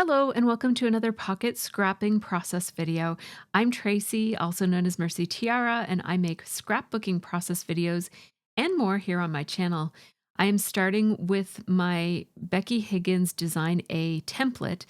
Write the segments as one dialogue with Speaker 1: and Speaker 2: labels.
Speaker 1: Hello and welcome to another pocket scrapping process video. I'm Tracy, also known as Mercy Tiara, and I make scrapbooking process videos and more here on my channel. I am starting with my Becky Higgins Design A template,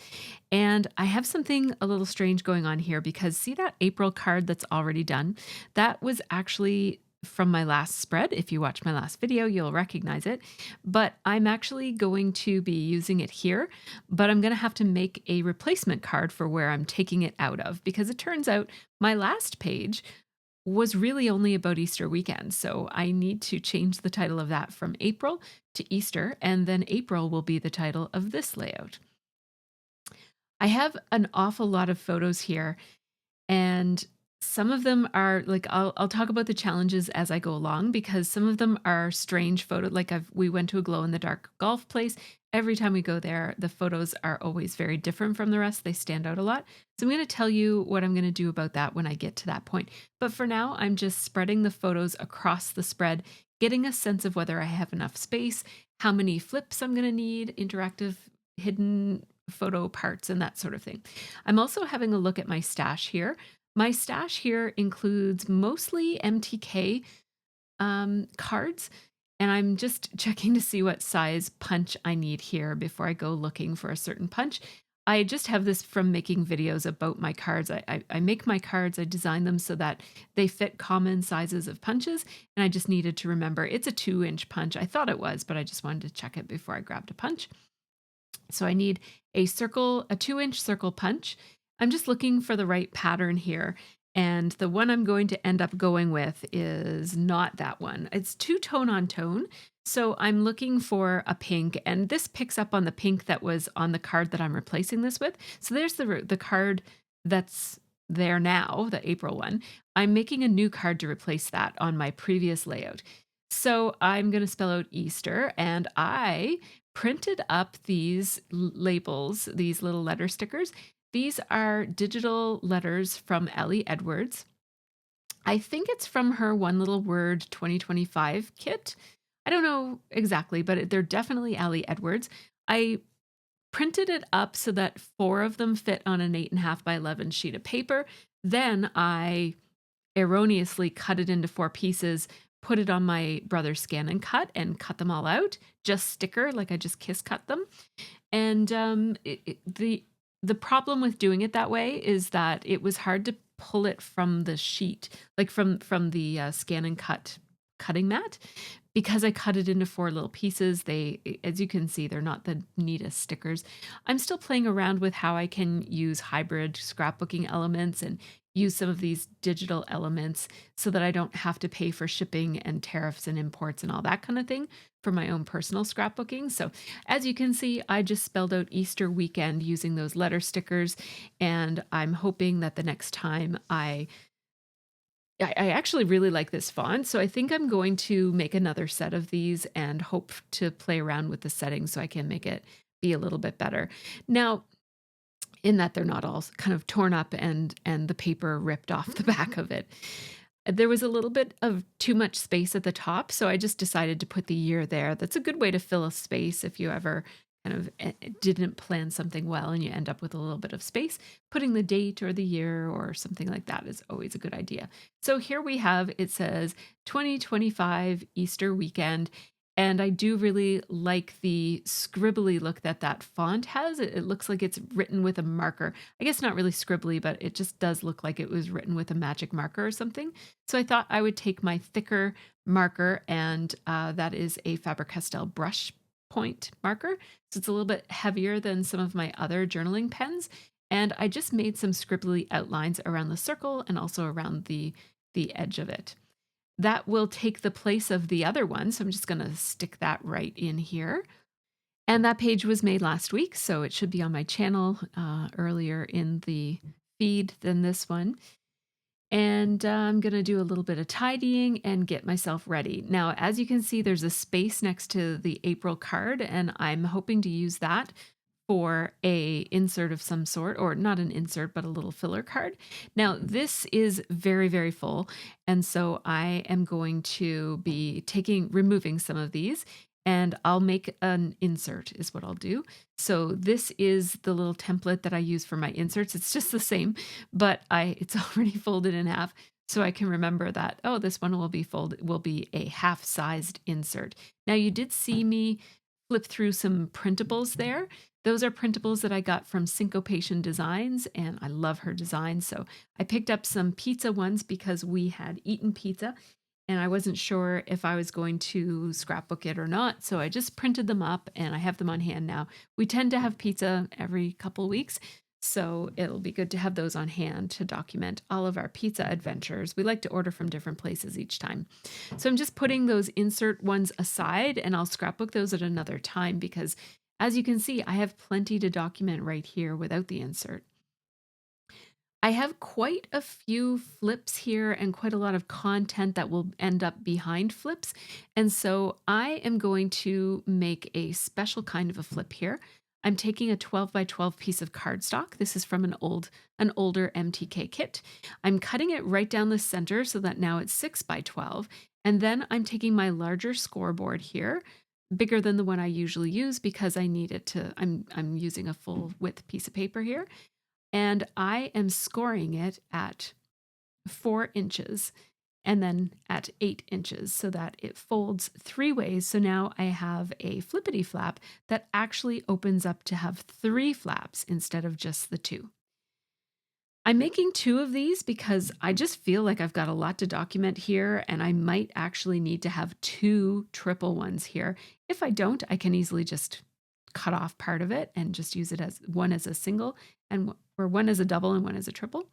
Speaker 1: and I have something a little strange going on here because see that April card that's already done? That was actually from my last spread. If you watch my last video, you'll recognize it. But I'm actually going to be using it here, but I'm going to have to make a replacement card for where I'm taking it out of because it turns out my last page was really only about Easter weekend. So I need to change the title of that from April to Easter, and then April will be the title of this layout. I have an awful lot of photos here, and some of them are like I'll talk about the challenges as I go along because some of them are strange photo. Like we went to a glow in the dark golf place. Every time we go there, the photos are always very different from the rest. They stand out a lot. So I'm going to tell you what I'm going to do about that when I get to that point. But for now, I'm just spreading the photos across the spread, getting a sense of whether I have enough space, how many flips I'm going to need, interactive hidden photo parts and that sort of thing. I'm also having a look at my stash here. My stash here includes mostly MTK cards, and I'm just checking to see what size punch I need here before I go looking for a certain punch. I just have this from making videos about my cards. I make my cards, I design them so that they fit common sizes of punches, and I just needed to remember it's a 2-inch punch. I thought it was, but I just wanted to check it before I grabbed a punch. So I need a 2-inch circle punch. I'm just looking for the right pattern here. And the one I'm going to end up going with is not that one. It's two-tone on tone. So I'm looking for a pink, and this picks up on the pink that was on the card that I'm replacing this with. So there's the card that's there now, the April one. I'm making a new card to replace that on my previous layout. So I'm going to spell out Easter, and I printed up these labels, these little letter stickers. These are digital letters from Ellie Edwards. I think it's from her One Little Word 2025 kit. I don't know exactly, but they're definitely Ellie Edwards. I printed it up so that 4 of them fit on an 8.5 by 11 sheet of paper. Then I erroneously cut it into 4 pieces, put it on my brother's scan and cut them all out. Just sticker, like I just kiss cut them. And the problem with doing it that way is that it was hard to pull it from the sheet, like from the scan and cut cutting mat, because I cut it into 4 little pieces. They, as you can see, they're not the neatest stickers. I'm still playing around with how I can use hybrid scrapbooking elements and use some of these digital elements so that I don't have to pay for shipping and tariffs and imports and all that kind of thing for my own personal scrapbooking. So as you can see, I just spelled out Easter weekend using those letter stickers, and I'm hoping that the next time I actually really like this font, so I think I'm going to make another set of these and hope to play around with the settings so I can make it be a little bit better. Now, in that they're not all kind of torn up and the paper ripped off the back of it. There was a little bit of too much space at the top, so I just decided to put the year there. That's a good way to fill a space if you ever kind of didn't plan something well and you end up with a little bit of space. Putting the date or the year or something like that is always a good idea. So here we have, it says 2025 Easter weekend. And I do really like the scribbly look that that font has. It looks like it's written with a marker. I guess not really scribbly, but it just does look like it was written with a magic marker or something. So I thought I would take my thicker marker, and that is a Faber-Castell brush point marker. So it's a little bit heavier than some of my other journaling pens. And I just made some scribbly outlines around the circle and also around the edge of it. That will take the place of the other one, so I'm just going to stick that right in here. And that page was made last week, so it should be on my channel earlier in the feed than this one. And I'm going to do a little bit of tidying and get myself ready. Now, as you can see, there's a space next to the April card, and I'm hoping to use that for a insert of some sort, or not an insert, but a little filler card. Now, this is very, very full, and so I am going to be removing some of these and I'll make an insert is what I'll do. So this is the little template that I use for my inserts. It's just the same, but it's already folded in half. So I can remember that, oh, this one will be a half-sized insert. Now you did see me flip through some printables there. Those are printables that I got from Syncopation Designs, and I love her designs. So I picked up some pizza ones because we had eaten pizza and I wasn't sure if I was going to scrapbook it or not. So I just printed them up and I have them on hand now. We tend to have pizza every couple weeks, so it'll be good to have those on hand to document all of our pizza adventures. We like to order from different places each time. So I'm just putting those insert ones aside and I'll scrapbook those at another time because, as you can see, I have plenty to document right here without the insert. I have quite a few flips here and quite a lot of content that will end up behind flips. And so I am going to make a special kind of a flip here. I'm taking a 12 by 12 piece of cardstock. This is from an older MTK kit. I'm cutting it right down the center so that now it's 6 by 12. And then I'm taking my larger scoreboard here, bigger than the one I usually use because I need it to, I'm using a full width piece of paper here, and I am scoring it at 4 inches and then at 8 inches so that it folds 3 ways. So now I have a flippity flap that actually opens up to have 3 flaps instead of just the 2. I'm making 2 of these because I just feel like I've got a lot to document here and I might actually need to have 2 triple ones here. If I don't, I can easily just cut off part of it and just use it as one as a single and or one as a double and one as a triple.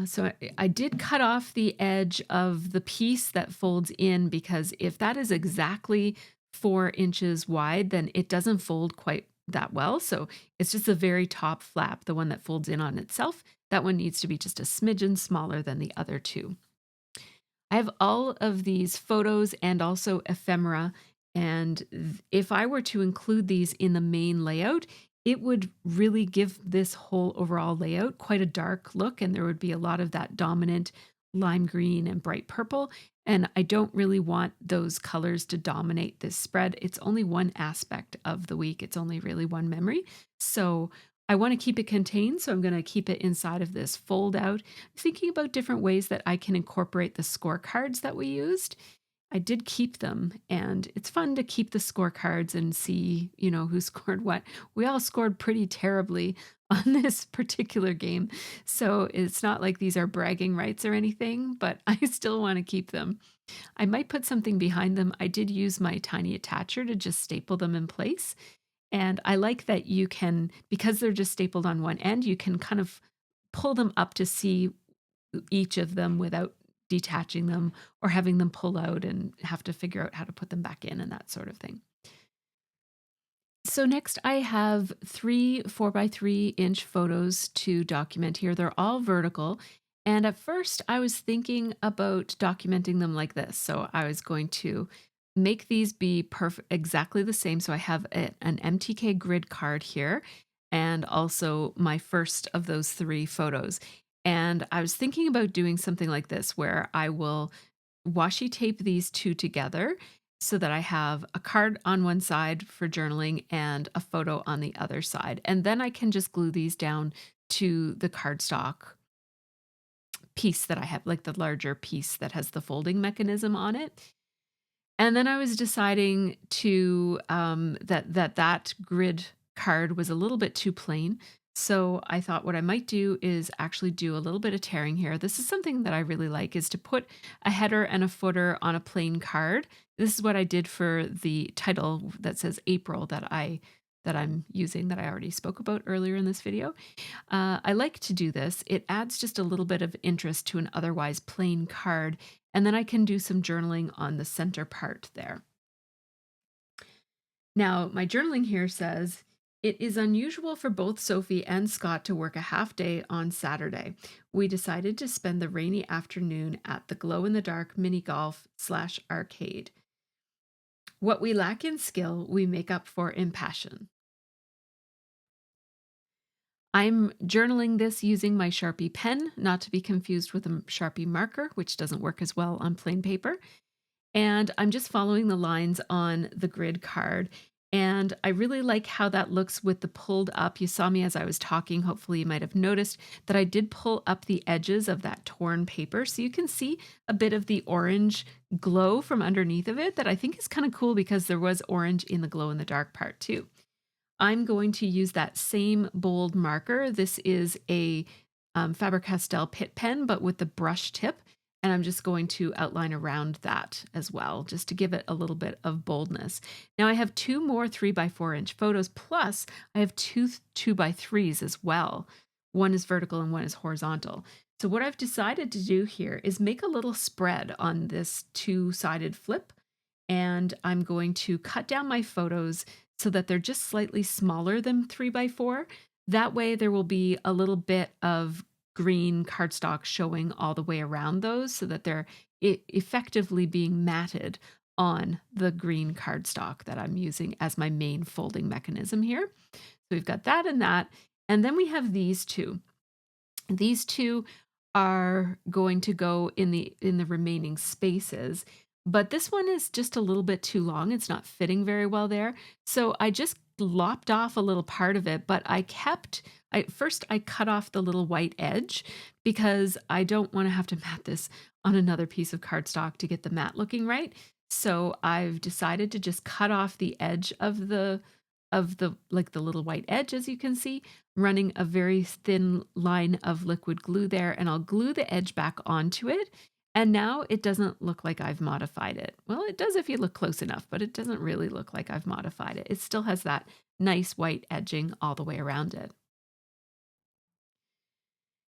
Speaker 1: So I did cut off the edge of the piece that folds in because if that is exactly 4 inches wide, then it doesn't fold quite that well. So it's just the very top flap, the one that folds in on itself. That one needs to be just a smidgen smaller than the other 2. I have all of these photos and also ephemera, and if I were to include these in the main layout, it would really give this whole overall layout quite a dark look, and there would be a lot of that dominant lime green and bright purple, and I don't really want those colors to dominate this spread. It's only one aspect of the week. It's only really one memory. So I want to keep it contained, so I'm going to keep it inside of this fold out, thinking about different ways that I can incorporate the scorecards that we used. I did keep them, and it's fun to keep the scorecards and see, who scored what. We all scored pretty terribly on this particular game, so it's not like these are bragging rights or anything, but I still want to keep them. I might put something behind them. I did use my tiny attacher to just staple them in place. And I like that you can, because they're just stapled on one end, you can kind of pull them up to see each of them without detaching them or having them pull out and have to figure out how to put them back in and that sort of thing. So next I have 3 4x3 inch photos to document here. They're all vertical. And at first I was thinking about documenting them like this. So I was going to make these be exactly the same. So I have an MTK grid card here and also my first of those 3 photos. And I was thinking about doing something like this where I will washi tape these 2 together so that I have a card on one side for journaling and a photo on the other side. And then I can just glue these down to the cardstock piece that I have, like the larger piece that has the folding mechanism on it. And then I was deciding to that grid card was a little bit too plain. So I thought what I might do is actually do a little bit of tearing here. This is something that I really like, is to put a header and a footer on a plain card. This is what I did for the title that says April that I'm using, that I already spoke about earlier in this video. I like to do this. It adds just a little bit of interest to an otherwise plain card, and then I can do some journaling on the center part there. Now, my journaling here says, it is unusual for both Sophie and Scott to work a half day on Saturday. We decided to spend the rainy afternoon at the glow-in-the-dark mini golf / arcade. What we lack in skill, we make up for in passion. I'm journaling this using my Sharpie pen, not to be confused with a Sharpie marker, which doesn't work as well on plain paper. And I'm just following the lines on the grid card. And I really like how that looks with the pulled up. You saw me as I was talking. Hopefully, you might have noticed that I did pull up the edges of that torn paper. So you can see a bit of the orange glow from underneath of it that I think is kind of cool because there was orange in the glow in the dark part too. I'm going to use that same bold marker. This is a Faber-Castell Pitt pen, but with the brush tip. And I'm just going to outline around that as well, just to give it a little bit of boldness. Now I have two more 3x4 inch photos, plus I have two 2x3s as well. One is vertical and one is horizontal. So what I've decided to do here is make a little spread on this two-sided flip, and I'm going to cut down my photos so that they're just slightly smaller than 3x4. That way there will be a little bit of green cardstock showing all the way around those so that they're effectively being matted on the green cardstock that I'm using as my main folding mechanism here. So we've got that and that. And then we have these two. These two are going to go in the remaining spaces, but this one is just a little bit too long. It's not fitting very well there. So I just lopped off a little part of it, but first I cut off the little white edge because I don't want to have to mat this on another piece of cardstock to get the mat looking right. So I've decided to just cut off the edge of the like the little white edge, as you can see, running a very thin line of liquid glue there, and I'll glue the edge back onto it. And now it doesn't look like I've modified it. Well, it does if you look close enough, but it doesn't really look like I've modified it. It still has that nice white edging all the way around it.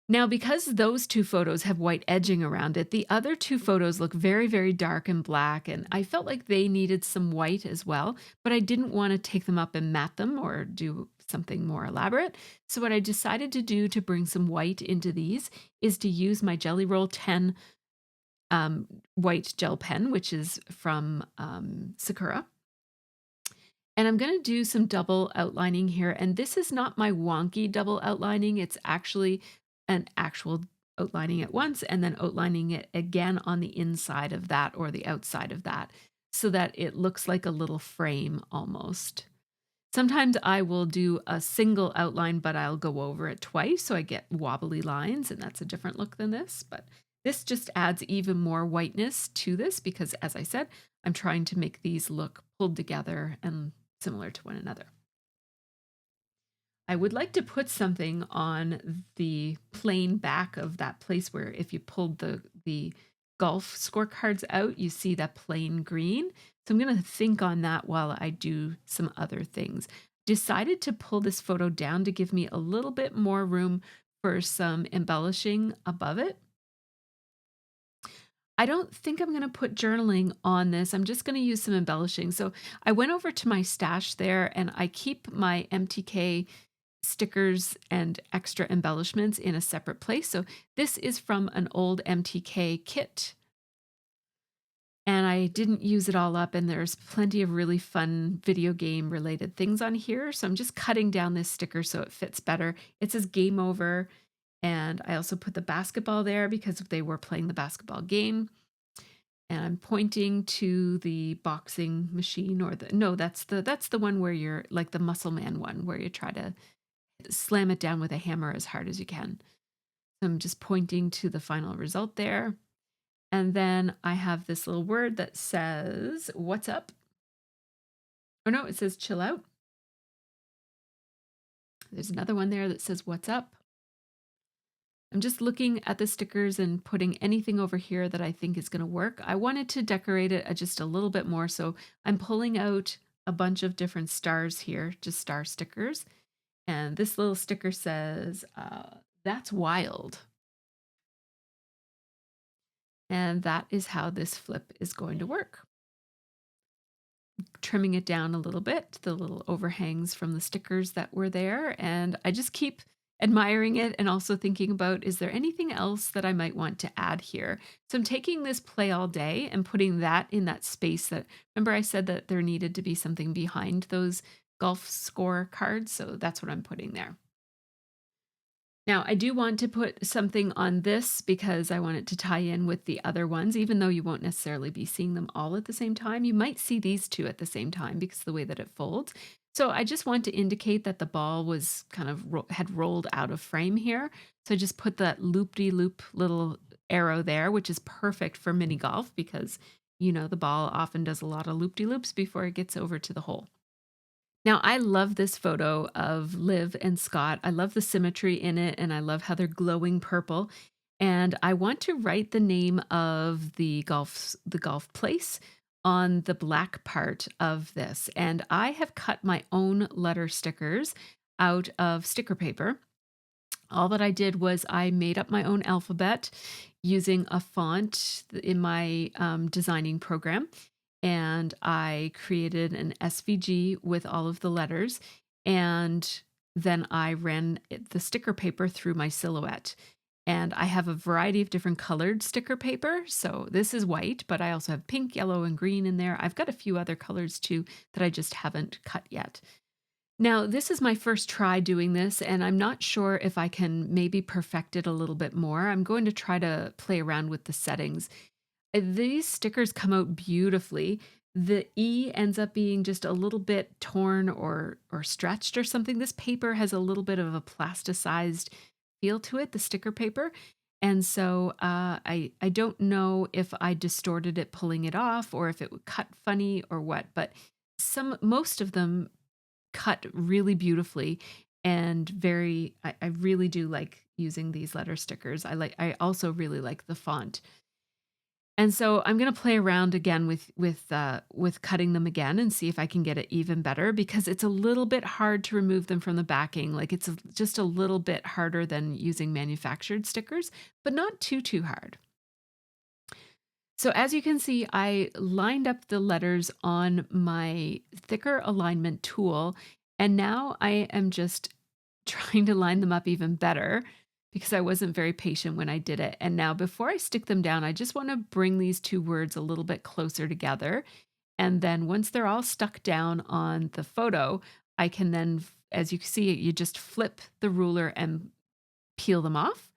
Speaker 1: Now, because those two photos have white edging around it, the other two photos look very, very dark and black, and I felt like they needed some white as well, but I didn't want to take them up and mat them or do something more elaborate. So what I decided to do to bring some white into these is to use my Jelly Roll 10 white gel pen, which is from Sakura. And I'm going to do some double outlining here. And this is not my wonky double outlining. It's actually an actual outlining at once and then outlining it again on the inside of that or the outside of that so that it looks like a little frame almost. Sometimes I will do a single outline, but I'll go over it twice so I get wobbly lines, and that's a different look than this. But this just adds even more whiteness to this because, as I said, I'm trying to make these look pulled together and similar to one another. I would like to put something on the plain back of that place where if you pulled the golf scorecards out, you see that plain green. So I'm going to think on that while I do some other things. Decided to pull this photo down to give me a little bit more room for some embellishing above it. I don't think I'm going to put journaling on this. I'm just going to use some embellishing. So I went over to my stash there and I keep my MTK stickers and extra embellishments in a separate place. So this is from an old MTK kit. And I didn't use it all up, and there's plenty of really fun video game related things on here. So I'm just cutting down this sticker so it fits better. It says game over. And I also put the basketball there because they were playing the basketball game. And I'm pointing to the boxing machine that's the one where you're like the Muscle Man one where you try to slam it down with a hammer as hard as you can. So I'm just pointing to the final result there. And then I have this little word that says, what's up? Oh no, it says chill out. There's another one there that says, what's up? I'm just looking at the stickers and putting anything over here that I think is going to work. I wanted to decorate it just a little bit more, so I'm pulling out a bunch of different stars here, just star stickers. And this little sticker says, that's wild. And that is how this flip is going to work. Trimming it down a little bit, the little overhangs from the stickers that were there. And I just keep admiring it and also thinking about, is there anything else that I might want to add here? So I'm taking this play all day and putting that in that space that, remember I said that there needed to be something behind those golf score cards. So that's what I'm putting there. Now, I do want to put something on this because I want it to tie in with the other ones, even though you won't necessarily be seeing them all at the same time. You might see these two at the same time because of the way that it folds. So I just want to indicate that the ball was kind of had rolled out of frame here. So I just put that loop-de-loop little arrow there, which is perfect for mini golf because, the ball often does a lot of loop-de-loops before it gets over to the hole. Now, I love this photo of Liv and Scott. I love the symmetry in it, and I love how they're glowing purple. And I want to write the name of the golf place on the black part of this. And I have cut my own letter stickers out of sticker paper. All that I did was I made up my own alphabet using a font in my designing program, and I created an SVG with all of the letters, and then I ran the sticker paper through my silhouette. And I have a variety of different colored sticker paper. So this is white, but I also have pink, yellow, and green in there. I've got a few other colors too that I just haven't cut yet. Now, this is my first try doing this, and I'm not sure if I can maybe perfect it a little bit more. I'm going to try to play around with the settings. These stickers come out beautifully. The E ends up being just a little bit torn or stretched or something. This paper has a little bit of a plasticized feel to it, the sticker paper. And so I don't know if I distorted it pulling it off or if it would cut funny or what, but most of them cut really beautifully and I really do like using these letter stickers. I also really like the font. And so I'm going to play around again with cutting them again and see if I can get it even better because it's a little bit hard to remove them from the backing. Like just a little bit harder than using manufactured stickers, but not too hard. So as you can see, I lined up the letters on my thicker alignment tool, and now I am just trying to line them up even better because I wasn't very patient when I did it. And now before I stick them down, I just want to bring these two words a little bit closer together. And then once they're all stuck down on the photo, I can then, as you can see, you just flip the ruler and peel them off.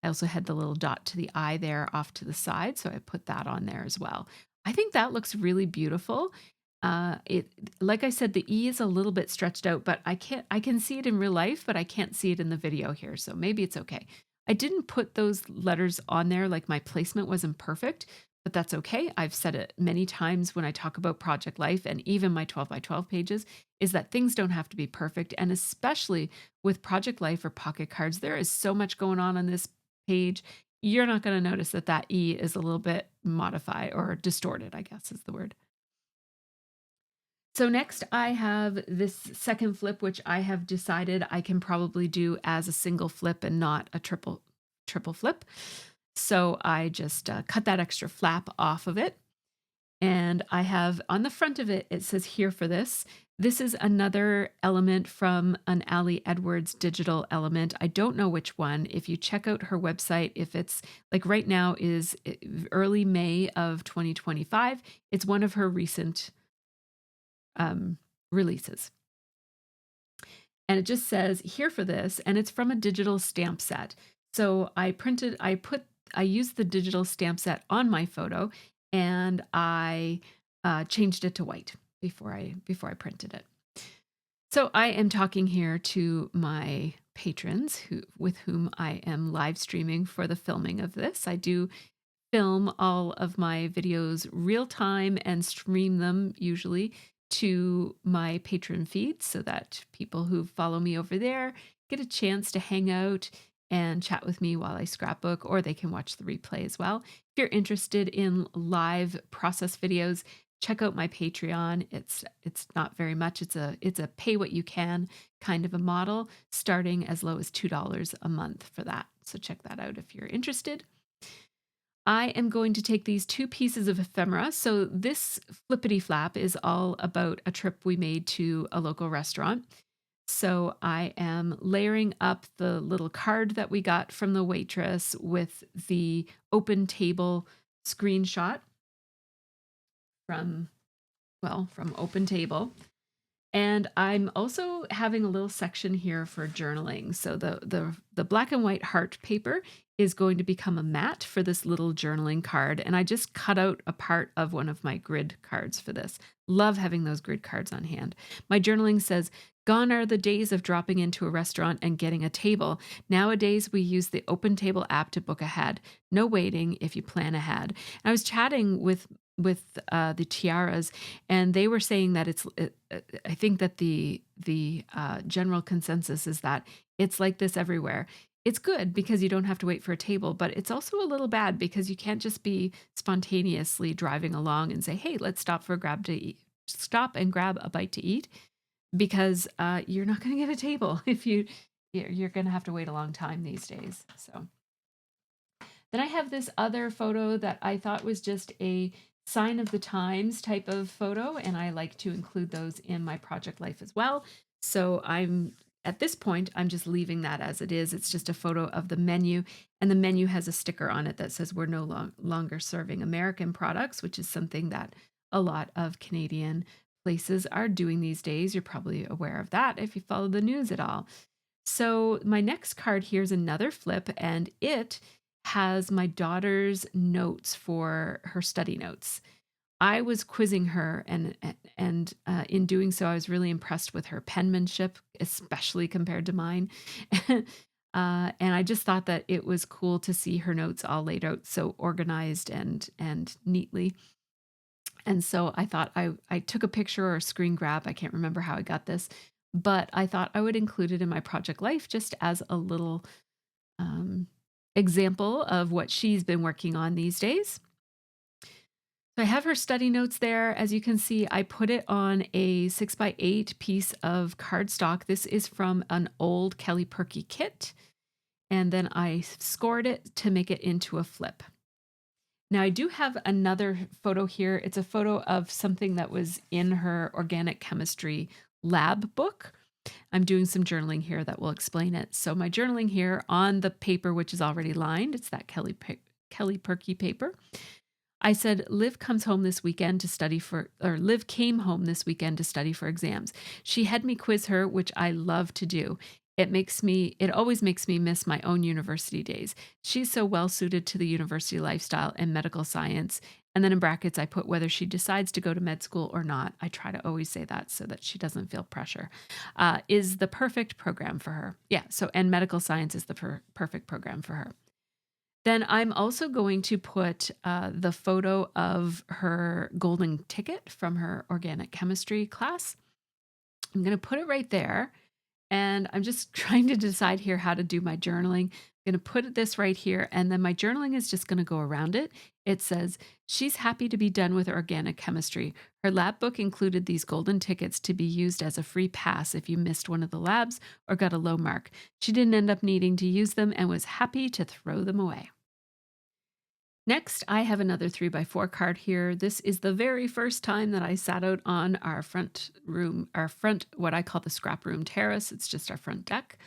Speaker 1: I also had the little dot to the eye there off to the side, so I put that on there as well. I think that looks really beautiful. It, like I said, the E is a little bit stretched out, but I can see it in real life, but I can't see it in the video here, so maybe it's okay. I didn't put those letters on there, like my placement wasn't perfect, but that's okay. I've said it many times when I talk about project life and even my 12 by 12 pages is that things don't have to be perfect. And especially with project life or pocket cards, there is so much going on this page. You're not going to notice that E is a little bit modified or distorted, I guess is the word. So next I have this second flip, which I have decided I can probably do as a single flip and not a triple flip. So I just cut that extra flap off of it. And I have on the front of it, it says here for this. This is another element from an Ali Edwards digital element. I don't know which one. If you check out her website, if it's like right now is early May of 2025, it's one of her recent releases. And it just says here for this, and it's from a digital stamp set. So I used the digital stamp set on my photo, and I changed it to white before I printed it. So I am talking here to my patrons with whom I am live streaming for the filming of this. I do film all of my videos real time and stream them usually to my patron feed so that people who follow me over there get a chance to hang out and chat with me while I scrapbook, or they can watch the replay as well. If you're interested in live process videos, check out my Patreon. It's not very much. It's a pay what you can kind of a model, starting as low as $2 a month for that. So check that out if you're interested. I am going to take these two pieces of ephemera. So this flippity flap is all about a trip we made to a local restaurant. So I am layering up the little card that we got from the waitress with the open table screenshot from Open Table. And I'm also having a little section here for journaling. So the black and white heart paper is going to become a mat for this little journaling card. And I just cut out a part of one of my grid cards for this. Love having those grid cards on hand. My journaling says, "Gone are the days of dropping into a restaurant and getting a table. Nowadays, we use the Open Table app to book ahead. No waiting if you plan ahead." And I was chatting with the tiaras, and they were saying that I think that the general consensus is that it's like this everywhere. It's good because you don't have to wait for a table, but it's also a little bad because you can't just be spontaneously driving along and say, "Hey, let's stop and grab a bite to eat," because you're not going to get a table if you're going to have to wait a long time these days. So then I have this other photo that I thought was just a sign of the times type of photo, and I like to include those in my project life as well. So at this point, I'm just leaving that as it is. It's just a photo of the menu, and the menu has a sticker on it that says we're no longer serving American products, which is something that a lot of Canadian places are doing these days. You're probably aware of that if you follow the news at all. So my next card here is another flip, and it has my daughter's notes for her study notes. I was quizzing her, and in doing so, I was really impressed with her penmanship, especially compared to mine. And I just thought that it was cool to see her notes all laid out so organized and neatly. And so I thought I took a picture or a screen grab. I can't remember how I got this, but I thought I would include it in my project life just as a little um, example of what she's been working on these days. So I have her study notes there. As you can see, I put it on a 6x8 piece of cardstock. This is from an old Kelly Perky kit. And then I scored it to make it into a flip. Now I do have another photo here. It's a photo of something that was in her organic chemistry lab book. I'm doing some journaling here that will explain it. So my journaling here on the paper, which is already lined, it's that Kelly Perky paper. I said, Liv comes home this weekend to study for, or Liv came home this weekend to study for exams. She had me quiz her, which I love to do. It always makes me miss my own university days. She's so well suited to the university lifestyle and medical science. And then in brackets, I put whether she decides to go to med school or not. I try to always say that so that she doesn't feel pressure. Is the perfect program for her. Yeah. So, and medical science is the perfect program for her. Then I'm also going to put the photo of her golden ticket from her organic chemistry class. I'm going to put it right there. And I'm just trying to decide here how to do my journaling. I'm going to put this right here. And then my journaling is just going to go around it. It says, she's happy to be done with organic chemistry. Her lab book included these golden tickets to be used as a free pass if you missed one of the labs or got a low mark. She didn't end up needing to use them and was happy to throw them away. Next, I have another 3x4 card here. This is the very first time that I sat out on our front, what I call the scrap room terrace. It's just our front deck.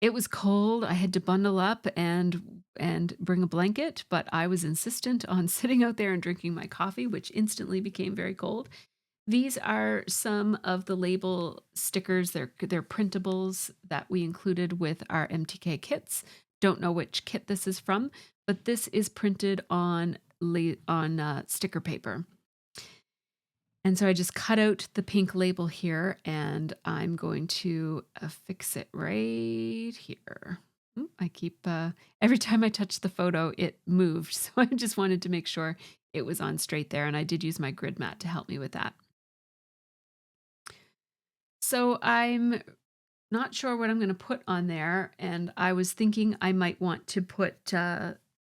Speaker 1: It was cold. I had to bundle up and bring a blanket, but I was insistent on sitting out there and drinking my coffee, which instantly became very cold. These are some of the label stickers. They're printables that we included with our MTK kits. Don't know which kit this is from, but this is printed on sticker paper. And so I just cut out the pink label here, and I'm going to affix it right here. I keep, every time I touch the photo, it moved. So I just wanted to make sure it was on straight there. And I did use my grid mat to help me with that. So I'm not sure what I'm going to put on there. And I was thinking I might want to put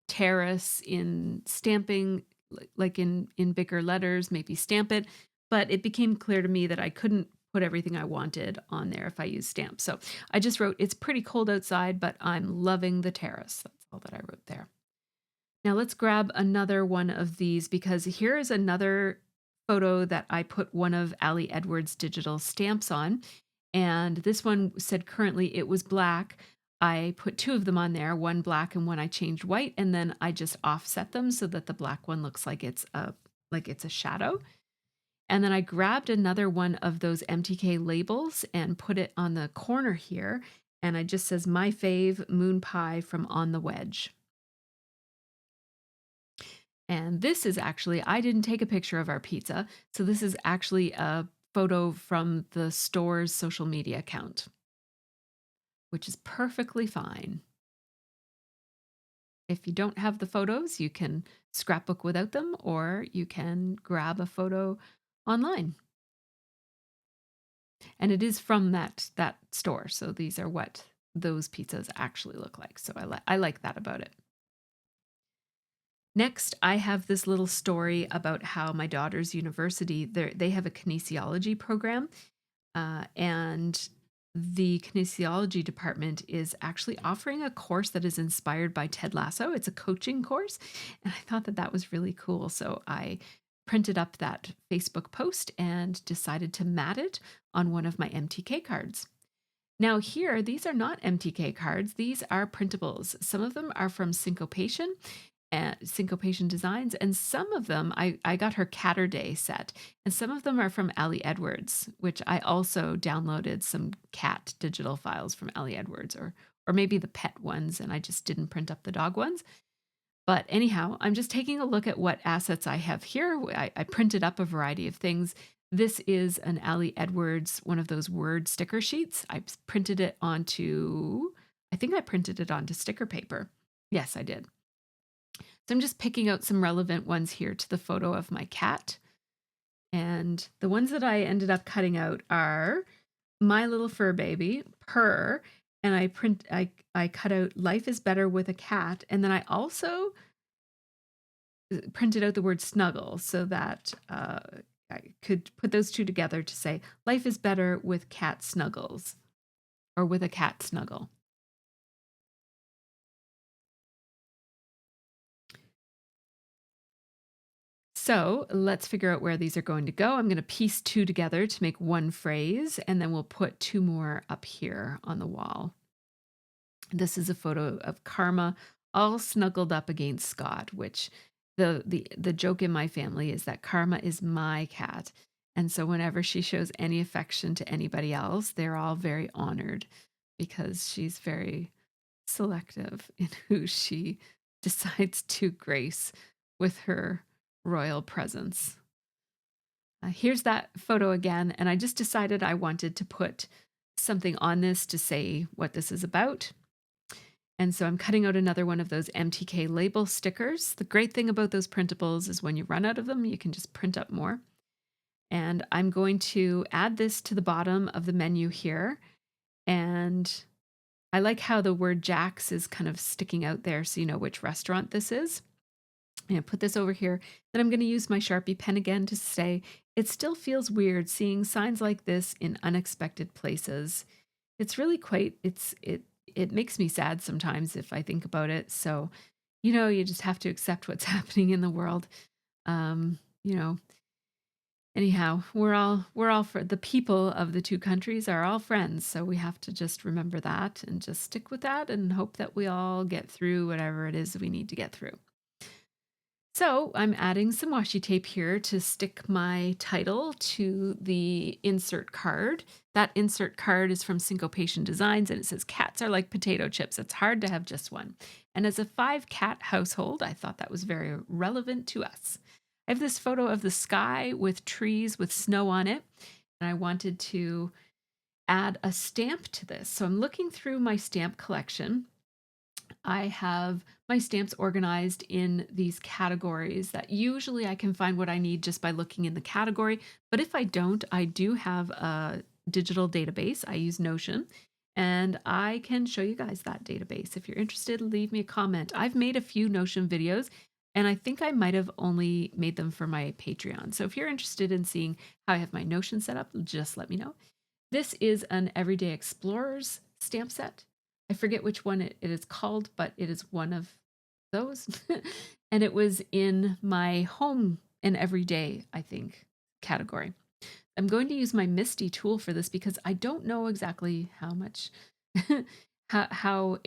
Speaker 1: Terrace in stamping, like in bigger letters, maybe stamp it. But it became clear to me that I couldn't put everything I wanted on there if I use stamps. So I just wrote, it's pretty cold outside, but I'm loving the terrace. That's all that I wrote there. Now let's grab another one of these, because here is another photo that I put one of Ali Edwards' digital stamps on. And this one said currently it was black. I put two of them on there, one black and one I changed white, and then I just offset them so that the black one looks like it's a shadow. And then I grabbed another one of those MTK labels and put it on the corner here. And it just says my fave moon pie from On the Wedge. And this is actually, I didn't take a picture of our pizza. So this is actually a photo from the store's social media account, which is perfectly fine. If you don't have the photos, you can scrapbook without them, or you can grab a photo online. And it is from that store. So these are what those pizzas actually look like. So I like that about it. Next, I have this little story about how my daughter's university, they have a kinesiology program, and the kinesiology department is actually offering a course that is inspired by Ted Lasso. It's a coaching course, and I thought that that was really cool. So I printed up that Facebook post and decided to mat it on one of my MTK cards. Now, here, these are not MTK cards, these are printables. Some of them are from Syncopation and Syncopation Designs, and some of them I got her Catter Day set, and some of them are from Ali Edwards, which I also downloaded some cat digital files from Ali Edwards, or maybe the pet ones, and I just didn't print up the dog ones. But anyhow, I'm just taking a look at what assets I have here. I printed up a variety of things. This is an Ali Edwards, one of those word sticker sheets. I printed it onto, I think I printed it onto sticker paper. Yes, I did. So I'm just picking out some relevant ones here to the photo of my cat. And the ones that I ended up cutting out are My Little Fur Baby, Purr, and I cut out Life is Better with a Cat, and then I also printed out the word snuggle so that I could put those two together to say life is better with cat snuggles, or with a cat snuggle. So let's figure out where these are going to go. I'm going to piece two together to make one phrase, and then we'll put two more up here on the wall. This is a photo of Karma all snuggled up against Scott, which the joke in my family is that Karma is my cat. And so whenever she shows any affection to anybody else, they're all very honored because she's very selective in who she decides to grace with her royal presence. Here's that photo again, and I just decided I wanted to put something on this to say what this is about. And so I'm cutting out another one of those MTK label stickers. The great thing about those printables is when you run out of them, you can just print up more. And I'm going to add this to the bottom of the menu here. And I like how the word Jack's is kind of sticking out there so you know which restaurant this is. And put this over here. Then I'm going to use my Sharpie pen again to say, it still feels weird seeing signs like this in unexpected places. It's really quite, it makes me sad sometimes if I think about it. So, you just have to accept what's happening in the world. You know, anyhow, we're all for the people of the two countries are all friends. So we have to just remember that and just stick with that and hope that we all get through whatever it is we need to get through. So I'm adding some washi tape here to stick my title to the insert card. That insert card is from Syncopation Designs, and it says, cats are like potato chips. It's hard to have just one. And as a 5-cat household, I thought that was very relevant to us. I have this photo of the sky with trees with snow on it, and I wanted to add a stamp to this. So I'm looking through my stamp collection. I have my stamps organized in these categories that usually I can find what I need just by looking in the category. But if I don't, I do have a digital database. I use Notion, and I can show you guys that database. If you're interested, leave me a comment. I've made a few Notion videos, and I think I might have only made them for my Patreon. So if you're interested in seeing how I have my Notion set up, just let me know. This is an Everyday Explorers stamp set. I forget which one it is called, but it is one of those. And it was in my home and everyday, I think, category. I'm going to use my Misty tool for this because I don't know exactly how much, how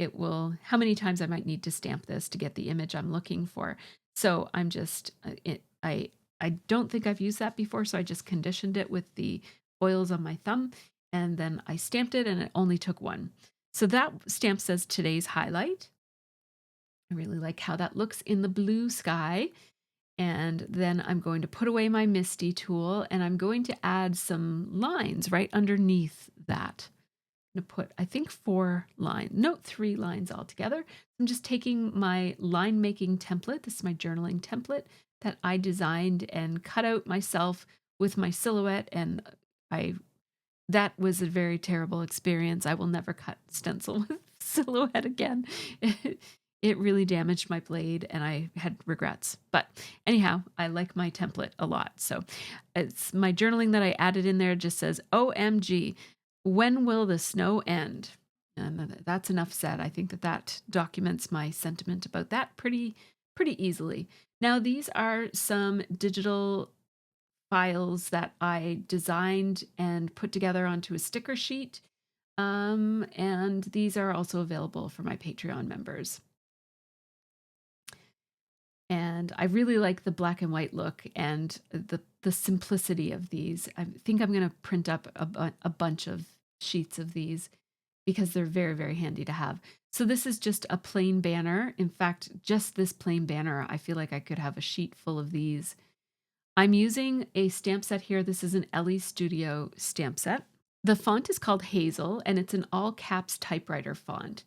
Speaker 1: many times I might need to stamp this to get the image I'm looking for. So I'm just, I don't think I've used that before, so I just conditioned it with the oils on my thumb, and then I stamped it, and it only took one. So that stamp says today's highlight. I really like how that looks in the blue sky. And then I'm going to put away my Misty tool, and I'm going to add some lines right underneath that. I'm going to put, I think, 4 lines, no, 3 lines altogether. I'm just taking my line making template. This is my journaling template that I designed and cut out myself with my silhouette. And that was a very terrible experience. I will never cut stencil with silhouette again. It really damaged my blade and I had regrets. But anyhow, I like my template a lot. So it's my journaling that I added in there just says, OMG, when will the snow end? And that's enough said. I think that documents my sentiment about that pretty easily. Now, these are some digital files that I designed and put together onto a sticker sheet. And these are also available for my Patreon members. And I really like the black and white look and the simplicity of these. I think I'm going to print up a bunch of sheets of these because they're very, very handy to have. So this is just a plain banner. In fact, just this plain banner, I feel like I could have a sheet full of these. I'm using a stamp set here. This is an Ellie Studio stamp set. The font is called Hazel, and it's an all caps typewriter font.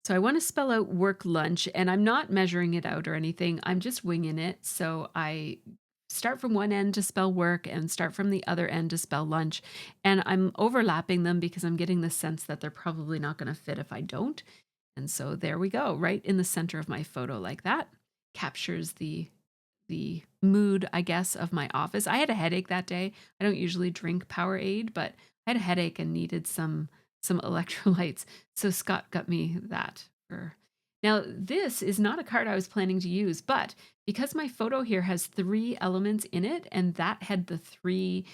Speaker 1: So I want to spell out work lunch, and I'm not measuring it out or anything. I'm just winging it. So I start from one end to spell work and start from the other end to spell lunch. And I'm overlapping them because I'm getting the sense that they're probably not going to fit if I don't. And so there we go, right in the center of my photo like that. Captures the mood, I guess, of my office. I had a headache that day. I don't usually drink Powerade, but I had a headache and needed some electrolytes. So Scott got me that. Now, this is not a card I was planning to use, but because my photo here has 3 elements in it, and that had the 3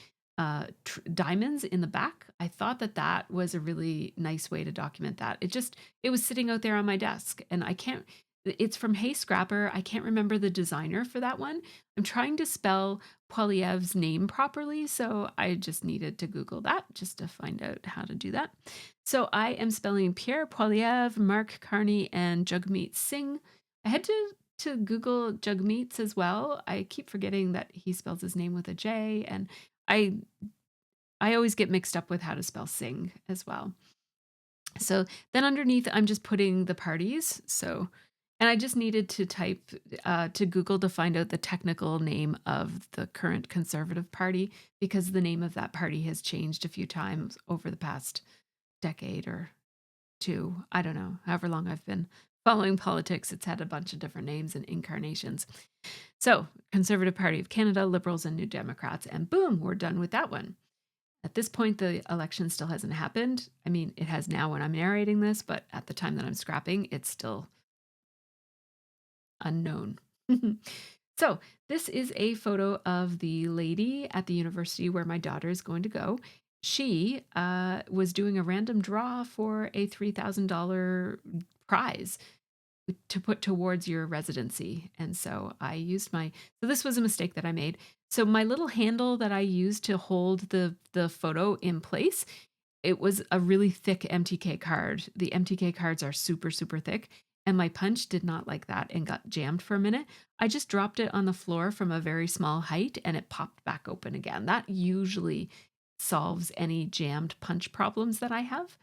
Speaker 1: diamonds in the back, I thought that was a really nice way to document that. It was sitting out there on my desk, and it's from Hey Scrapper. I can't remember the designer for that one. I'm trying to spell Poilievre's name properly, so I just needed to Google that just to find out how to do that. So I am spelling Pierre Poilievre, Mark Carney, and Jagmeet Singh. I had to Google Jagmeet's as well. I keep forgetting that he spells his name with a J, and I always get mixed up with how to spell Singh as well. So then underneath, I'm just putting the parties. And I just needed to type to Google to find out the technical name of the current Conservative Party, because the name of that party has changed a few times over the past decade or 2. I don't know, however long I've been following politics, it's had a bunch of different names and incarnations. So Conservative Party of Canada, Liberals, and New Democrats, and boom, we're done with that one. At this point, the election still hasn't happened. I mean, it has now when I'm narrating this, but at the time that I'm scrapping, it's still unknown. So this is a photo of the lady at the university where my daughter is going to go. She was doing a random draw for a $3,000 prize to put towards your residency. And so I used so this was a mistake that I made. So my little handle that I used to hold the photo in place, it was a really thick MTK card. The MTK cards are super, super thick. And my punch did not like that and got jammed for a minute. I just dropped it on the floor from a very small height and it popped back open again. That usually solves any jammed punch problems that I have.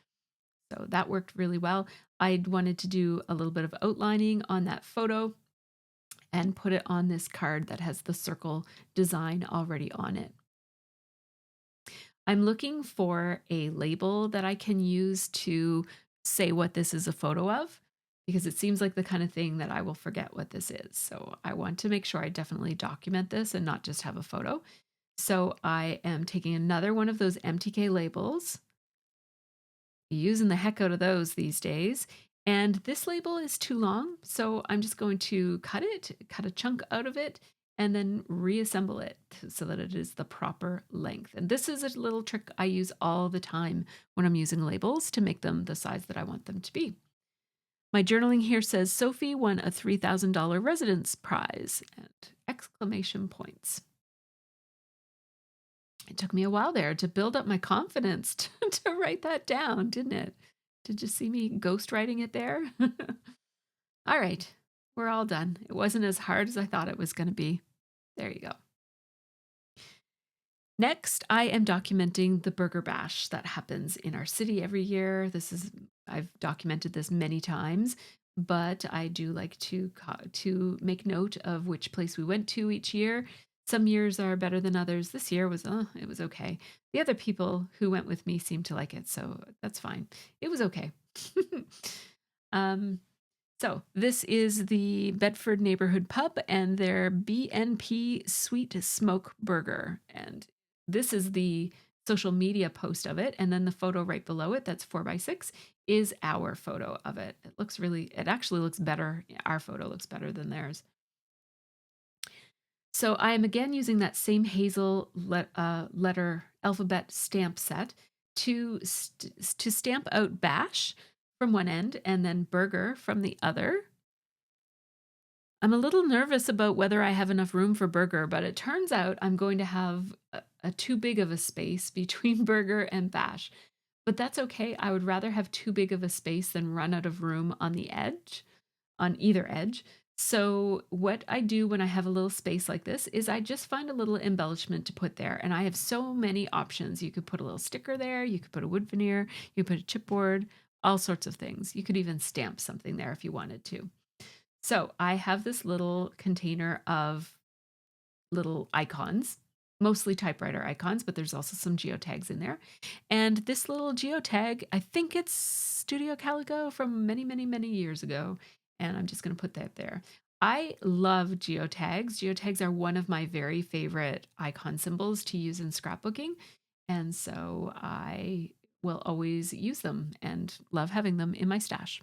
Speaker 1: So that worked really well. I wanted to do a little bit of outlining on that photo and put it on this card that has the circle design already on it. I'm looking for a label that I can use to say what this is a photo of, because it seems like the kind of thing that I will forget what this is. So I want to make sure I definitely document this and not just have a photo. So I am taking another one of those MTK labels, using the heck out of those these days. And this label is too long, so I'm just going to cut a chunk out of it, and then reassemble it so that it is the proper length. And this is a little trick I use all the time when I'm using labels to make them the size that I want them to be. My journaling here says Sophie won a $3,000 residence prize and exclamation points. It took me a while there to build up my confidence to write that down, didn't it? Did you see me ghostwriting it there? All right, we're all done. It wasn't as hard as I thought it was going to be. There you go. Next, I am documenting the Burger Bash that happens in our city every year. I've documented this many times, but I do like to make note of which place we went to each year. Some years are better than others. This year it was okay. The other people who went with me seemed to like it, so that's fine. It was okay. um, so this is the Bedford Neighborhood Pub and their BNP Sweet Smoke Burger. And this is the social media post of it. And then the photo right below it, that's 4x6, is our photo of it. It actually looks better. Our photo looks better than theirs. So I am again using that same hazel letter alphabet stamp set to stamp out bash from one end and then burger from the other. I'm a little nervous about whether I have enough room for burger, but it turns out I'm going to have a too big of a space between burger and bash. But that's okay. I would rather have too big of a space than run out of room on either edge. So what I do when I have a little space like this is I just find a little embellishment to put there. And I have so many options. You could put a little sticker there. You could put a wood veneer. You could put a chipboard, all sorts of things. You could even stamp something there if you wanted to. So I have this little container of little icons, mostly typewriter icons, but there's also some geotags in there. And this little geotag, I think it's Studio Calico from many, many, many years ago. And I'm just going to put that there. I love geotags. Geotags are one of my very favorite icon symbols to use in scrapbooking. And so I will always use them and love having them in my stash.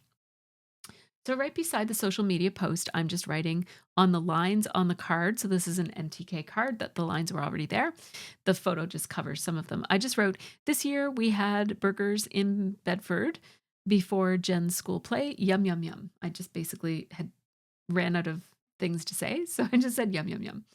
Speaker 1: So right beside the social media post, I'm just writing on the lines on the card. So this is an MTK card that the lines were already there. The photo just covers some of them. I just wrote, this year we had burgers in Bedford before Jen's school play. Yum, yum, yum. I just basically had ran out of things to say. So I just said yum, yum, yum.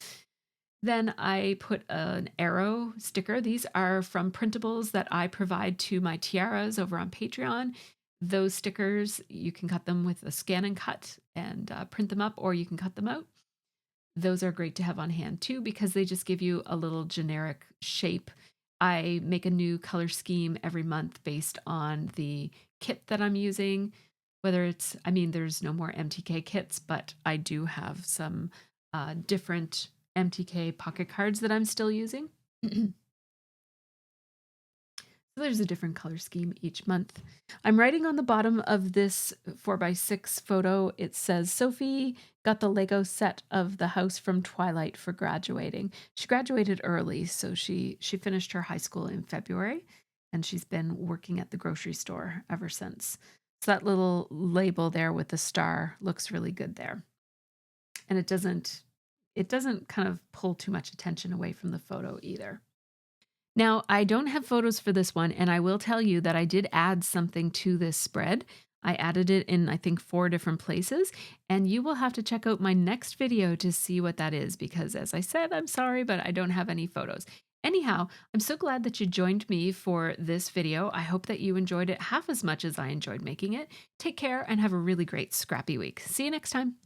Speaker 1: Then I put an arrow sticker. These are from printables that I provide to my tiaras over on Patreon. Those stickers, you can cut them with a scan and cut and print them up, or you can cut them out. Those are great to have on hand too, because they just give you a little generic shape. I make a new color scheme every month based on the kit that I'm using. There's no more MTK kits, but I do have some different MTK pocket cards that I'm still using. So there's a different color scheme each month. I'm writing on the bottom of this 4x6 photo. It says, Sophie got the Lego set of the house from Twilight for graduating. She graduated early, so she finished her high school in February, and she's been working at the grocery store ever since. So that little label there with the star looks really good there. And it doesn't kind of pull too much attention away from the photo either. Now, I don't have photos for this one, and I will tell you that I did add something to this spread. I added it in, I think, 4 different places, and you will have to check out my next video to see what that is, because as I said, I'm sorry, but I don't have any photos. Anyhow, I'm so glad that you joined me for this video. I hope that you enjoyed it half as much as I enjoyed making it. Take care and have a really great scrappy week. See you next time.